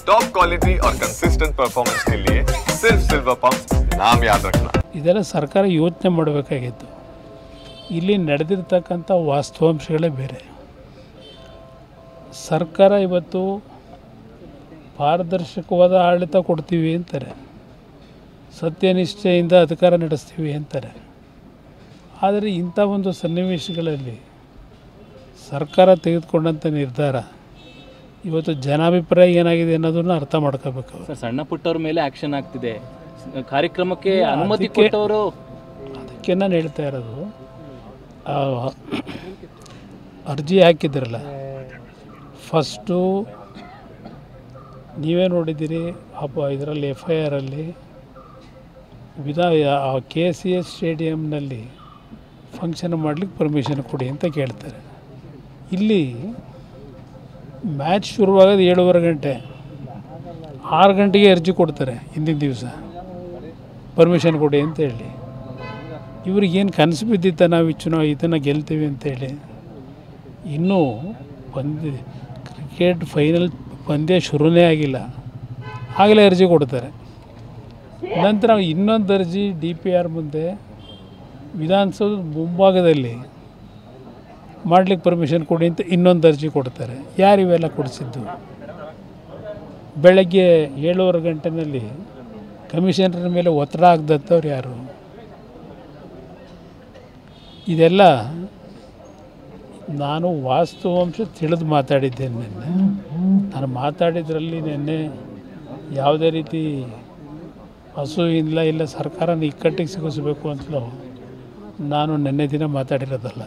Top quality और consistent performance के लिए सिर्फ सिल्वर पंप नाम याद रखना। ಇದೆಲ್ಲ ಸರ್ಕಾರ ಯೋಚನೆ ಮಾಡಬೇಕಾಗಿತ್ತು. ಇಲ್ಲಿ ನಡೆದಿರ್ತಕ್ಕಂಥ ವಾಸ್ತವಾಂಶಗಳೇ ಬೇರೆ. ಸರ್ಕಾರ ಇವತ್ತು ಪಾರದರ್ಶಕವಾದ ಆಡಳಿತ ಕೊಡ್ತೀವಿ ಅಂತಾರೆ, ಸತ್ಯನಿಷ್ಠೆಯಿಂದ ಅಧಿಕಾರ ನಡೆಸ್ತೀವಿ ಅಂತಾರೆ. ಆದರೆ ಇಂಥ ಒಂದು ಸನ್ನಿವೇಶಗಳಲ್ಲಿ ಸರ್ಕಾರ ತೆಗೆದುಕೊಂಡಂಥ ನಿರ್ಧಾರ ಇವತ್ತು ಜನಾಭಿಪ್ರಾಯ ಏನಾಗಿದೆ ಅನ್ನೋದನ್ನು ಅರ್ಥ ಮಾಡ್ಕೋಬೇಕು. ಸಣ್ಣ ಪುಟ್ಟವ್ರ ಮೇಲೆ ಆ್ಯಕ್ಷನ್ ಆಗ್ತಿದೆ, ಕಾರ್ಯಕ್ರಮಕ್ಕೆ ಅನುಮತಿ ಕೊಟ್ಟವರು. ಅದಕ್ಕೆ ನಾನು ಹೇಳ್ತಾ ಇರೋದು, ಅರ್ಜಿ ಹಾಕಿದ್ರಲ್ಲ, ಫಸ್ಟು ನೀವೇ ನೋಡಿದ್ದೀರಿ ಇದರಲ್ಲಿ FIR ಅಲ್ಲಿ KCS ಸ್ಟೇಡಿಯಂನಲ್ಲಿ ಫಂಕ್ಷನ್ ಮಾಡಲಿಕ್ಕೆ ಪರ್ಮಿಷನ್ ಕೊಡಿ ಅಂತ ಕೇಳ್ತಾರೆ. ಇಲ್ಲಿ ಮ್ಯಾಚ್ ಶುರುವಾಗೋದು 7:15 ಗಂಟೆ, 6 ಗಂಟೆಗೆ ಅರ್ಜಿ ಕೊಡ್ತಾರೆ ಹಿಂದಿನ ದಿವಸ ಪರ್ಮಿಷನ್ ಕೊಡಿ ಅಂತ ಹೇಳಿ. ಇವ್ರಿಗೇನು ಕನಸು ಬಿದ್ದಿತ್ತ ನಾವು ಇದನ್ನು ಗೆಲ್ತೀವಿ ಅಂತೇಳಿ. ಇನ್ನೂ ಕ್ರಿಕೆಟ್ ಫೈನಲ್ ಪಂದ್ಯ ಶುರುನೇ ಆಗಿಲ್ಲ, ಆಗಲೇ ಅರ್ಜಿ ಕೊಡ್ತಾರೆ. ನಂತರ ಇನ್ನೊಂದು ಅರ್ಜಿ DPR ಮುಂದೆ ವಿಧಾನಸೌಧದ ಮುಂಭಾಗದಲ್ಲಿ ಮಾಡಲಿಕ್ಕೆ ಪರ್ಮಿಷನ್ ಕೊಡಿ ಅಂತ ಇನ್ನೊಂದು ಅರ್ಜಿ ಕೊಡ್ತಾರೆ. ಯಾರು ಇವೆಲ್ಲ ಕೊಡಿಸಿದ್ದು? ಬೆಳಗ್ಗೆ 7:15 ಗಂಟೆನಲ್ಲಿ ಕಮಿಷನರ್ ಮೇಲೆ ಒತ್ತಡ ಆಗದಂಥವ್ರು ಯಾರು? ಇದೆಲ್ಲ ನಾನು ವಾಸ್ತವಾಂಶ ತಿಳಿದು ಮಾತಾಡಿದ್ದೇನೆ. ನಿನ್ನೆ ನಾನು ಮಾತಾಡಿದ್ರಲ್ಲಿ ನಿನ್ನೆ ಯಾವುದೇ ರೀತಿ ಇಲ್ಲ ಸರ್ಕಾರನ ಇಕ್ಕಟ್ಟಿಗೆ ಸಿಗಿಸಬೇಕು ಅಂತಲೂ ನಾನು ನಿನ್ನೆ ದಿನ ಮಾತಾಡಿರೋದಲ್ಲ.